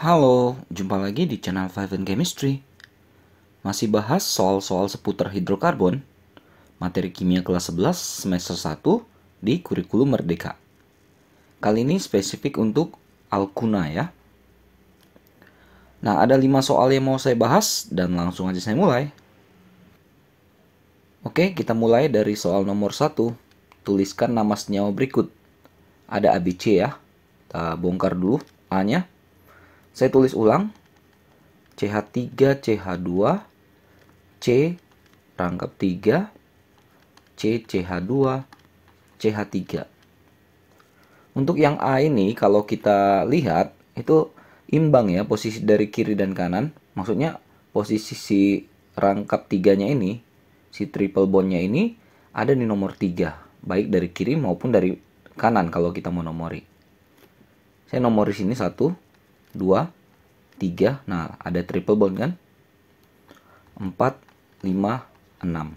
Halo, jumpa lagi di channel Five and Chemistry. Masih bahas soal-soal seputar hidrokarbon, materi kimia kelas 11 semester 1 di kurikulum Merdeka. Kali ini spesifik untuk alkuna ya. Nah, ada 5 soal yang mau saya bahas dan langsung aja saya mulai. Oke, kita mulai dari soal nomor 1. Tuliskan nama senyawa berikut. Ada ABC ya. Kita bongkar dulu A-nya. Saya tulis ulang. CH3, CH2, C rangkap 3, C CH2, CH3. Untuk yang A ini kalau kita lihat itu imbang ya posisi dari kiri dan kanan. Maksudnya posisi si rangkap 3-nya ini, si triple bondnya ini ada di nomor 3, baik dari kiri maupun dari kanan kalau kita mau nomori. Saya nomori sini 1, 2, 3. Nah, ada triple bond kan? 4, 5, 6.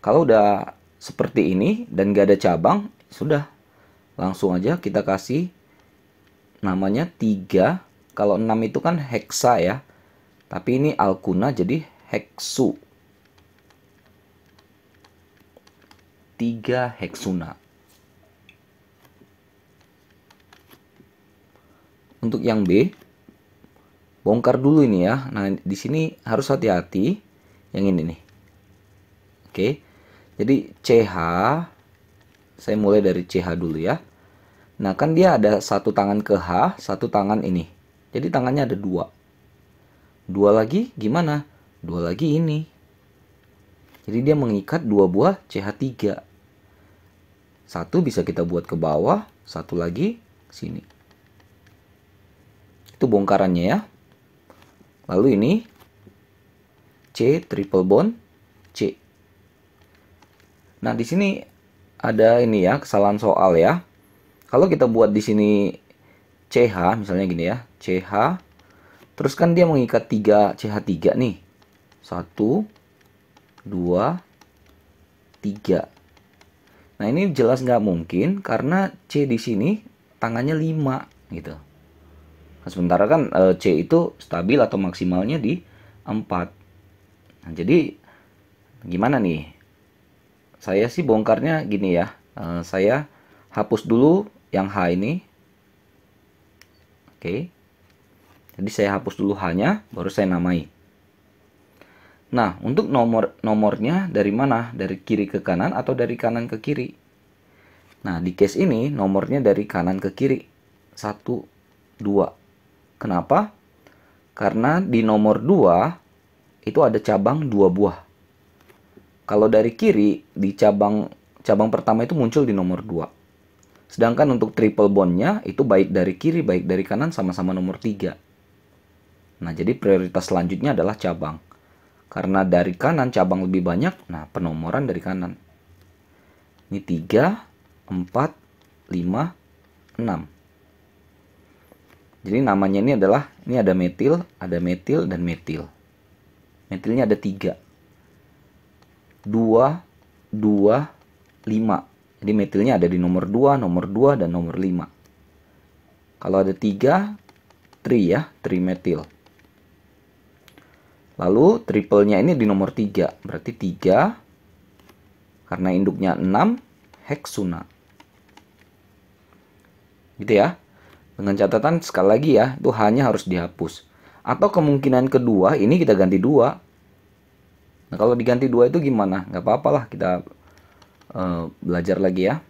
Kalau udah seperti ini dan gak ada cabang, sudah. Langsung aja kita kasih namanya 3. Kalau 6 itu kan heksa ya. Tapi ini alkuna jadi heksu. 3 heksuna. Untuk yang B, bongkar dulu ini ya. Nah, di sini harus hati-hati yang ini nih. Oke. Jadi CH, saya mulai dari CH dulu ya. Nah, kan dia ada satu tangan ke H, satu tangan ini. Jadi tangannya ada 2. 2 lagi gimana? 2 lagi ini. Jadi dia mengikat 2 buah CH3. Satu bisa kita buat ke bawah, satu lagi sini. Itu bongkarannya ya. Lalu ini C triple bond C. Nah, di sini ada ini ya, kesalahan soal ya. Kalau kita buat di sini CH, misalnya gini ya, CH, terus kan dia mengikat 3 CH3 nih. 1, 2, 3. Nah, ini jelas nggak mungkin karena C di sini tangannya 5 gitu. Nah, sementara kan C itu stabil atau maksimalnya di 4. Nah, jadi gimana nih? Saya sih bongkarnya gini ya. Saya hapus dulu yang H ini. Oke. Jadi saya hapus dulu H-nya, baru saya namai. Nah, untuk nomornya dari mana? Dari kiri ke kanan atau dari kanan ke kiri? Nah, di case ini nomornya dari kanan ke kiri. 1, 2. Kenapa? Karena di nomor 2 itu ada cabang 2 buah. Kalau dari kiri, di cabang pertama itu muncul di nomor 2. Sedangkan untuk triple bondnya itu baik dari kiri, baik dari kanan sama-sama nomor 3. Nah, jadi prioritas selanjutnya adalah cabang. Karena dari kanan cabang lebih banyak, nah penomoran dari kanan. Ini 3, 4, 5, 6. Jadi namanya ini adalah, ini ada metil, dan metil. Metilnya ada 3. 2, 2, 5. Jadi metilnya ada di nomor 2, dan nomor 5. Kalau ada 3, tri ya, trimetil. Lalu triplenya ini di nomor 3. Berarti 3, karena induknya 6, heksuna. Gitu ya. Dengan catatan sekali lagi ya, itu hanya harus dihapus. Atau kemungkinan kedua, ini kita ganti 2. Nah, kalau diganti 2 itu gimana? Nggak apa-apa lah, kita belajar lagi ya.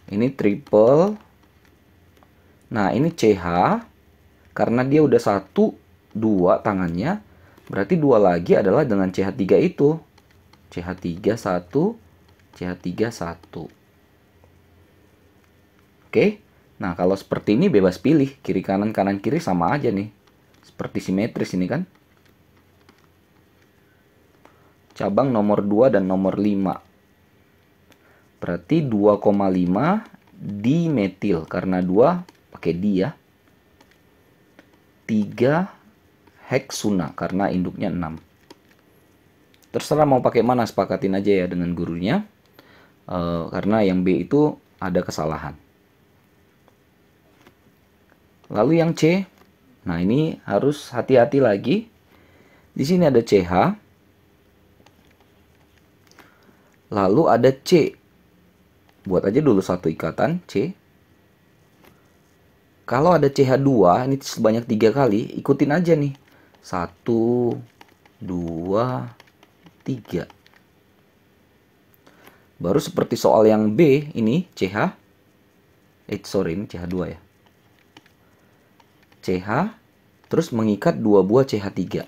Ini triple. Nah, ini CH. Karena dia udah 1, 2 tangannya. Berarti 2 lagi adalah dengan CH3 itu. CH3 1, CH3 1. Oke. Nah, kalau seperti ini bebas pilih. Kiri kanan, kanan kiri sama aja nih. Seperti simetris ini kan. Cabang nomor 2 dan nomor 5. Berarti 2,5 dimetil. Karena 2 pakai di ya. 3 heksuna. Karena induknya 6. Terserah mau pakai mana, sepakatin aja ya dengan gurunya. Karena yang B itu ada kesalahan. Lalu yang C, nah ini harus hati-hati lagi. Di sini ada CH, lalu ada C. Buat aja dulu satu ikatan C. Kalau ada CH2, ini sebanyak 3 kali, ikutin aja nih. 1, 2, 3. Baru seperti soal yang B, ini CH. Sorry, ini CH2 ya. CH, terus mengikat 2 buah CH3.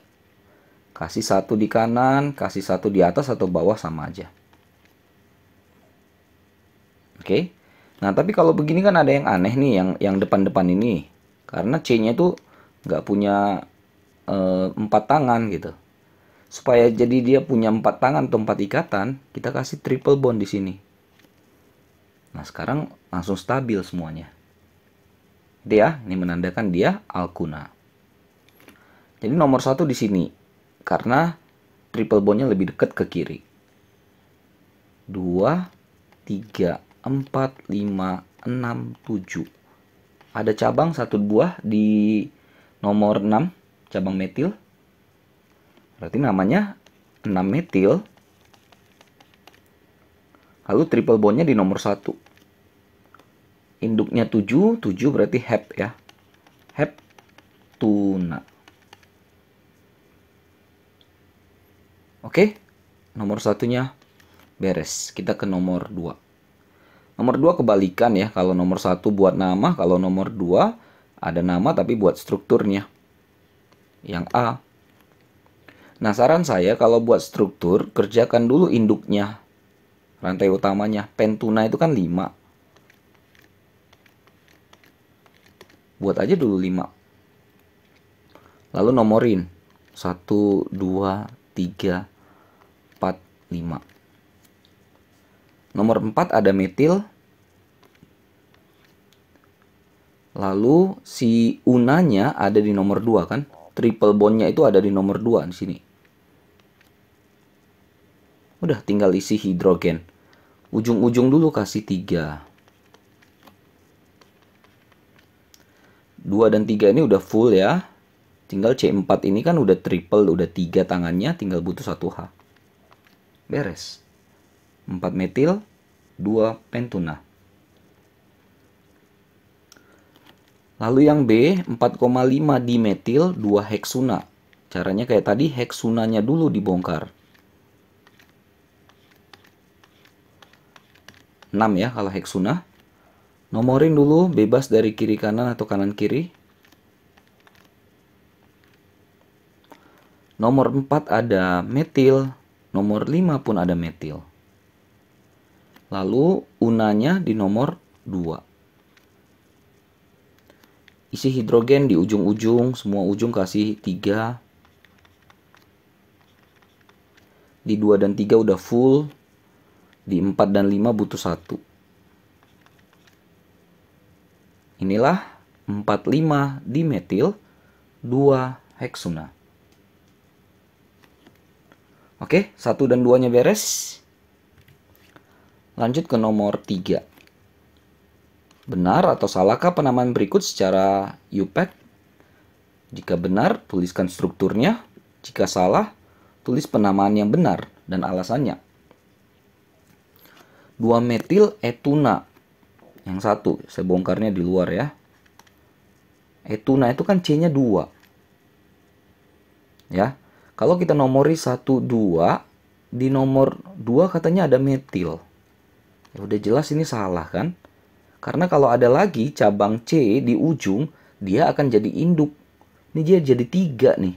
Kasih satu di kanan, kasih satu di atas atau bawah sama aja. Oke. Nah, tapi kalau begini kan ada yang aneh nih, yang depan-depan ini. Karena C-nya itu nggak punya 4 tangan gitu. Supaya jadi dia punya 4 tangan atau 4 ikatan, kita kasih triple bond di sini. Nah, sekarang langsung stabil semuanya. Itu ya, ini menandakan dia alkuna. Jadi nomor 1 di sini. Karena triple bondnya lebih dekat ke kiri. 2, 3, 4, 5, 6, 7. Ada cabang 1 buah di nomor 6, cabang metil. Berarti namanya 6 metil. Lalu triple bondnya di nomor 1. Induknya 7, 7 berarti hep ya. Heptuna. Oke, nomor satunya beres. Kita ke nomor 2. Nomor 2 kebalikan ya. Kalau nomor 1 buat nama, kalau nomor 2 ada nama tapi buat strukturnya. Yang A. Nah, saran saya kalau buat struktur, kerjakan dulu induknya. Rantai utamanya. Pentuna itu kan 5. Buat aja dulu 5. Lalu nomorin. 1, 2, 3, 4, 5. Nomor 4 ada metil. Lalu si unanya ada di nomor 2 kan? Triple bondnya itu ada di nomor 2 di sini. Udah tinggal isi hidrogen. Ujung-ujung dulu kasih 3. 2 dan 3 ini udah full ya. Tinggal C4 ini kan udah triple, udah 3 tangannya, tinggal butuh 1 H. Beres. 4 metil, 2 pentuna. Lalu yang B, 4,5 dimetil, 2 heksuna. Caranya kayak tadi, heksunanya dulu dibongkar. 6 ya kalau heksuna. Nomorin dulu, bebas dari kiri kanan atau kanan kiri. Nomor 4 ada metil, nomor 5 pun ada metil. Lalu unanya di nomor 2. Isi hidrogen di ujung-ujung, semua ujung kasih 3. Di 2 dan 3 udah full. Di 4 dan 5 butuh 1. Inilah 45 dimetil, 2 heksuna. Oke, 1 dan 2-nya beres. Lanjut ke nomor 3. Benar atau salahkah penamaan berikut secara UPAC? Jika benar, tuliskan strukturnya. Jika salah, tulis penamaan yang benar dan alasannya. 2 metil etuna. Yang satu, saya bongkarnya di luar ya. Etuna itu kan C-nya 2. Ya. Kalau kita nomori 1, 2, di nomor 2 katanya ada metil. Ya udah jelas ini salah kan? Karena kalau ada lagi cabang C di ujung, dia akan jadi induk. Ini dia jadi 3 nih.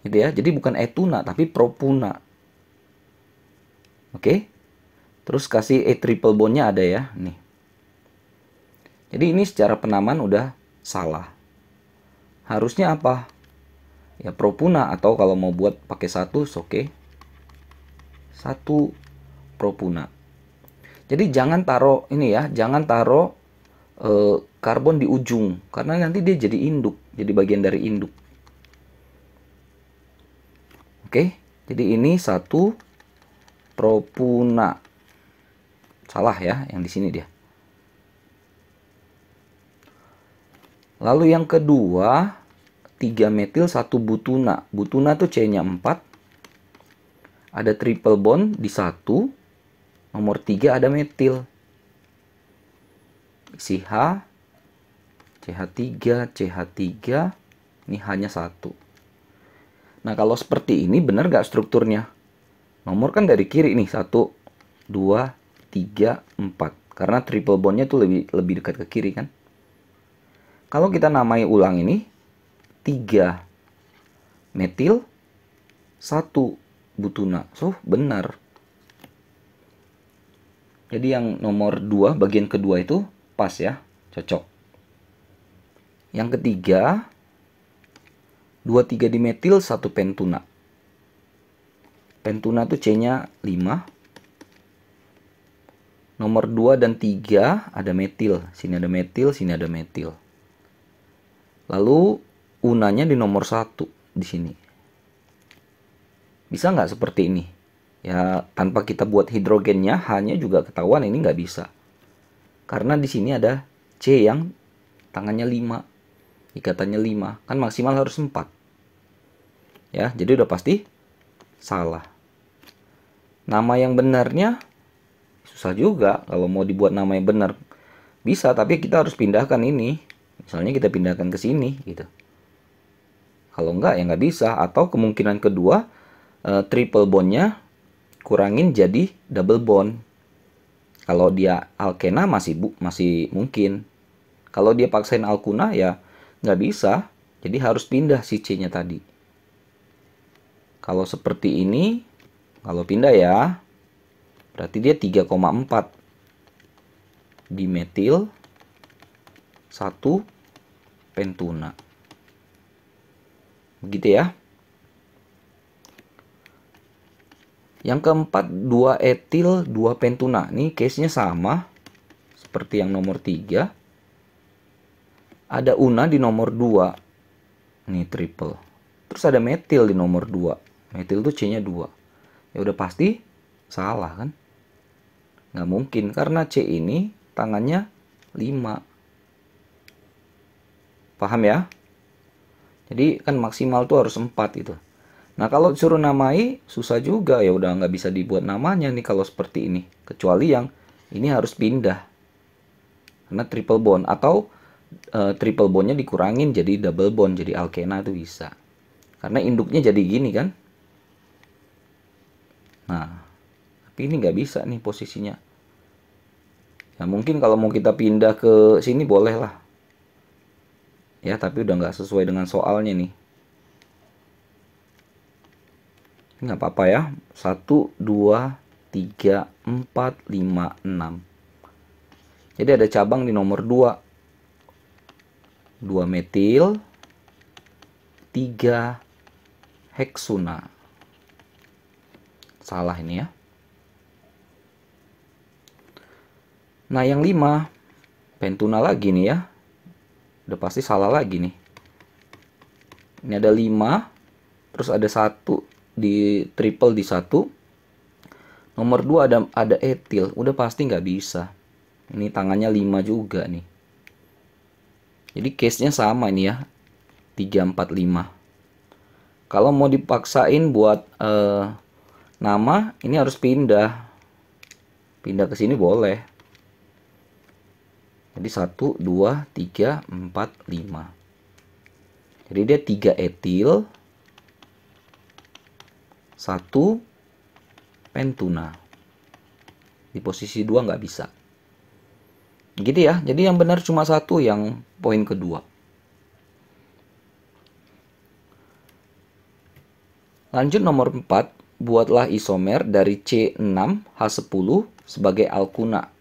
Gitu ya. Jadi bukan etuna tapi propuna. Oke? Terus kasih E triple bondnya ada ya, nih. Jadi ini secara penamaan udah salah. Harusnya apa? Ya propuna, atau kalau mau buat pakai 1, oke. 1 propuna. Jadi jangan taruh ini ya, jangan taruh karbon di ujung, karena nanti dia jadi induk, jadi bagian dari induk. Oke, jadi ini 1 propuna. Salah ya, yang di sini dia. Lalu yang kedua, 3 metil 1 butuna. Butuna tuh C-nya 4. Ada triple bond di 1. Nomor 3 ada metil. Isi H, CH3, CH3. Ini hanya 1. Nah, kalau seperti ini benar nggak strukturnya? Nomor kan dari kiri nih, 1, 2, 3, 4. Karena triple bondnya tuh lebih dekat ke kiri kan? Kalau kita namai ulang ini, 3 metil, 1 butuna. So, benar. Jadi yang nomor 2, bagian kedua itu pas ya, cocok. Yang ketiga, 23 dimetil, 1 pentuna. Pentuna tuh C-nya 5. Nomor 2 dan 3 ada metil. Sini ada metil, sini ada metil. Lalu unanya di nomor 1 di sini. Bisa nggak seperti ini? Ya, tanpa kita buat hidrogennya, hanya juga ketahuan ini nggak bisa. Karena di sini ada C yang tangannya 5. Ikatannya 5. Kan maksimal harus 4. Ya, jadi udah pasti salah. Nama yang benarnya susah juga kalau mau dibuat nama yang benar. Bisa, tapi kita harus pindahkan ini. Misalnya kita pindahkan ke sini gitu. Kalau enggak ya nggak bisa. Atau kemungkinan kedua, triple bondnya kurangin jadi double bond. Kalau dia alkena masih mungkin. Kalau dia paksain alkuna ya nggak bisa. Jadi harus pindah si C-nya tadi. Kalau seperti ini, kalau pindah ya, berarti dia 3,4 dimetil 1 pentuna. Begitu ya. Yang keempat, 2 etil 2 pentuna. Ini case-nya sama seperti yang nomor 3. Ada una di nomor 2. Nih triple. Terus ada metil di nomor 2. Metil itu C-nya 2. Ya udah pasti salah kan? Nggak mungkin karena C ini tangannya 5. Paham ya? Jadi kan maksimal tuh harus 4 itu. Nah, kalau disuruh namai susah juga, ya udah nggak bisa dibuat namanya nih kalau seperti ini. Kecuali yang ini harus pindah. Karena triple bond atau triple bondnya dikurangin jadi double bond, jadi alkena itu bisa. Karena induknya jadi gini kan. Nah, tapi ini nggak bisa nih posisinya. Ya mungkin kalau mau kita pindah ke sini boleh lah. Ya, tapi udah nggak sesuai dengan soalnya nih. Nggak apa-apa ya. 1, 2, 3, 4, 5, 6. Jadi ada cabang di nomor 2. 2 metil, 3 heksuna. Salah ini ya. Nah, yang 5 pentuna lagi nih ya. Udah pasti salah lagi nih. Ini ada 5, terus ada 1 di triple di 1. Nomor 2 ada etil, udah pasti nggak bisa. Ini tangannya 5 juga nih. Jadi case-nya sama ini ya. 3, 4, 5. Kalau mau dipaksain buat nama, ini harus pindah. Pindah ke sini boleh. Jadi 1, 2, 3, 4, 5. Jadi dia 3 etil, 1 pentuna. Di posisi 2 nggak bisa. Gitu ya. Jadi yang benar cuma 1, yang poin kedua. Lanjut nomor 4. Buatlah isomer dari C6H10 sebagai alkuna.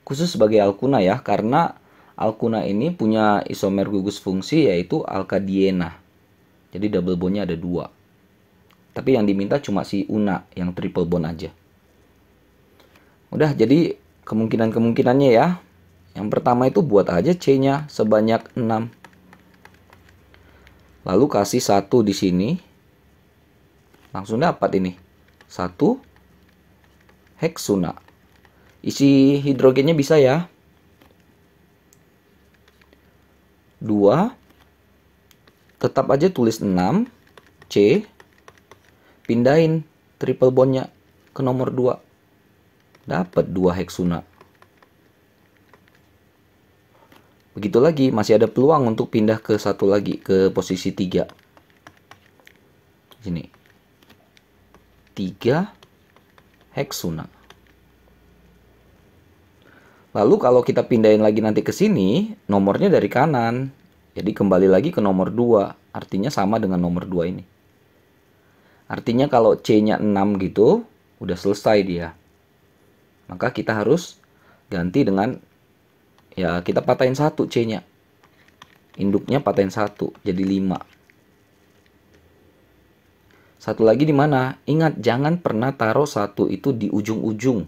Khusus sebagai alkuna ya, karena alkuna ini punya isomer gugus fungsi yaitu alkadiena. Jadi double bondnya ada 2. Tapi yang diminta cuma si una yang triple bond aja. Udah, jadi kemungkinannya ya. Yang pertama itu buat aja C-nya sebanyak 6. Lalu kasih 1 di sini. Langsung dapat ini. 1 heksuna. Isi hidrogennya bisa ya. 2, tetap aja tulis 6, C, pindahin triple bondnya ke nomor 2. Dapat 2 heksuna. Begitu lagi, masih ada peluang untuk pindah ke satu lagi, ke posisi 3. Sini. 3 heksuna. Lalu kalau kita pindahin lagi nanti ke sini, nomornya dari kanan. Jadi kembali lagi ke nomor 2. Artinya sama dengan nomor 2 ini. Artinya kalau C-nya 6 gitu, udah selesai dia. Maka kita harus ganti dengan, ya kita patahin 1 C-nya. Induknya patahin 1, jadi 5. Satu lagi di mana? Ingat, jangan pernah taruh 1 itu di ujung-ujung.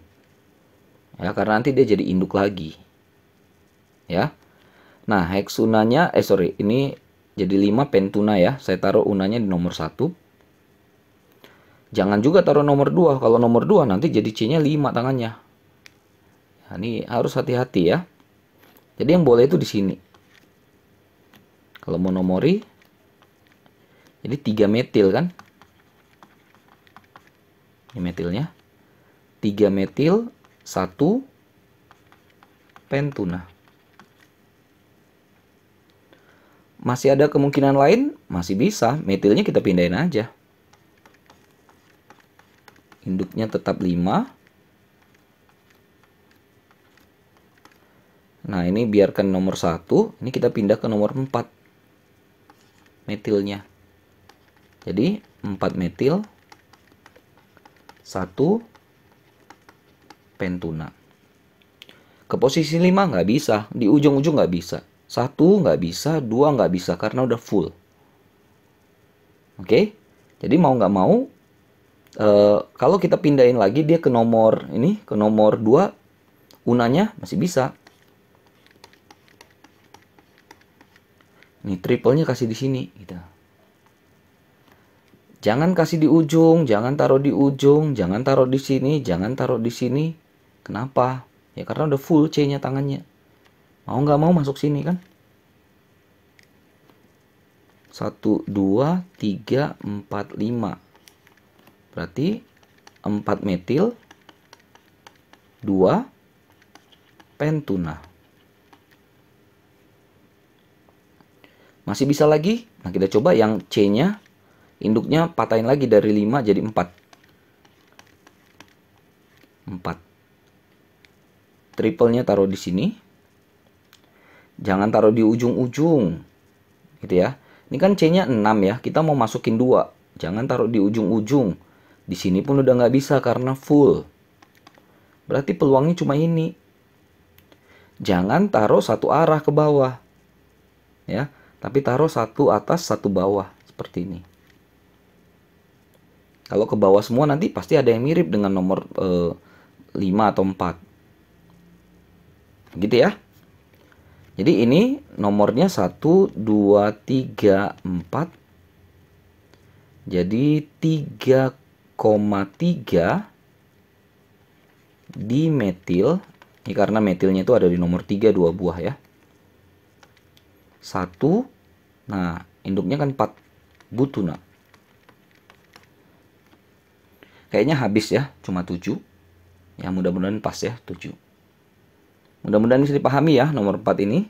Ya, karena nanti dia jadi induk lagi. Ya. Nah, heksunanya, ini jadi 5 pentuna ya. Saya taruh unanya di nomor 1. Jangan juga taruh nomor 2. Kalau nomor 2 nanti jadi C-nya 5 tangannya. Nah, ini harus hati-hati ya. Jadi yang boleh itu di sini. Kalau mau nomori, jadi 3 metil kan. Ini metilnya. 3 metil, 1 pentuna. Masih ada kemungkinan lain? Masih bisa. Metilnya kita pindahin aja. Induknya tetap 5. Nah, ini biarkan nomor 1. Ini kita pindah ke nomor 4. Metilnya. Jadi, 4 metil. 1 pentuna. Ke posisi 5 nggak bisa. Di ujung-ujung nggak bisa. 1 nggak bisa. 2 nggak bisa. Karena udah full. Oke. Jadi mau nggak mau. Kalau kita pindahin lagi dia ke nomor ini. Ke nomor 2. Unanya masih bisa. Nih triple-nya kasih di sini. Gitu. Jangan kasih di ujung. Jangan taruh di ujung. Jangan taruh di sini. Jangan taruh di sini. Kenapa? Ya karena udah full C-nya tangannya. Mau nggak mau masuk sini kan? 1, 2, 3, 4, 5. Berarti 4 metil, 2 pentuna. Masih bisa lagi? Nah kita coba yang C-nya. Induknya patahin lagi dari 5 jadi 4. 4. Triple-nya taruh di sini. Jangan taruh di ujung-ujung. Gitu ya. Ini kan C-nya 6 ya. Kita mau masukin 2. Jangan taruh di ujung-ujung. Di sini pun udah nggak bisa karena full. Berarti peluangnya cuma ini. Jangan taruh satu arah ke bawah. Ya. Tapi taruh satu atas, satu bawah. Seperti ini. Kalau ke bawah semua nanti pasti ada yang mirip dengan nomor 5 atau 4. Gitu ya. Jadi ini nomornya 1, 2, 3, 4. Jadi 3,3 di metil. Ini karena metilnya itu ada di nomor 3, 2 buah ya. 1. Nah, induknya kan 4 butuna. Kayaknya habis ya, cuma 7. Ya mudah-mudahan pas ya, 7. Mudah-mudahan bisa dipahami ya nomor 4 ini.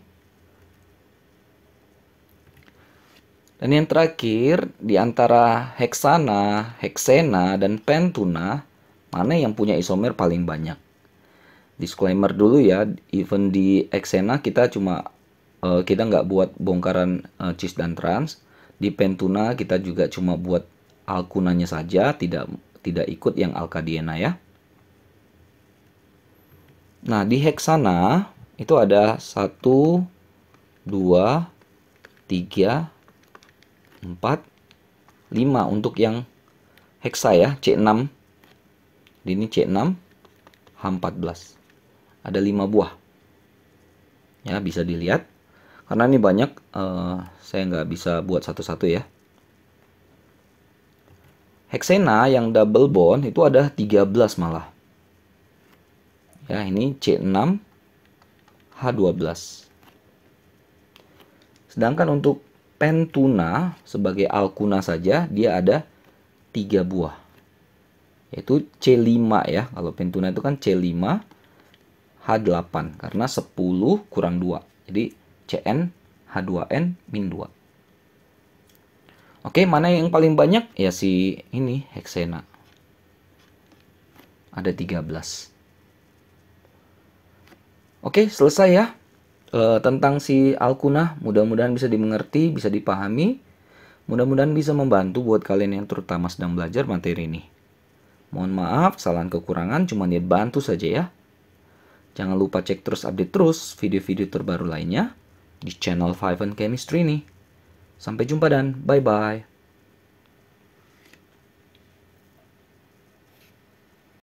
Dan yang terakhir, di antara heksana, heksena, dan pentuna, mana yang punya isomer paling banyak? Disclaimer dulu ya, even di heksena kita nggak buat bongkaran cis dan trans. Di pentuna kita juga cuma buat alkunanya saja, tidak ikut yang alkadiena ya. Nah, di heksana itu ada 1, 2, 3, 4, 5 untuk yang heksa ya, C6. Ini C6, H14. Ada 5 buah. Ya, bisa dilihat. Karena ini banyak, saya nggak bisa buat satu-satu ya. Heksena yang double bond itu ada 13 malah. Ya, ini C6, H12. Sedangkan untuk pentuna sebagai alkuna saja dia ada 3 buah. Yaitu C5 ya. Kalau pentuna itu kan C5 H8 karena 10 kurang 2. Jadi Cn H2n min 2. Oke, mana yang paling banyak? Ya si ini heksena. Ada 13. Oke, selesai ya. Tentang si alkuna, mudah-mudahan bisa dimengerti, bisa dipahami. Mudah-mudahan bisa membantu buat kalian yang terutama sedang belajar materi ini. Mohon maaf, kesalahan kekurangan cuma niat bantu saja ya. Jangan lupa cek terus update terus video-video terbaru lainnya di channel Five and Chemistry ini. Sampai jumpa dan bye-bye.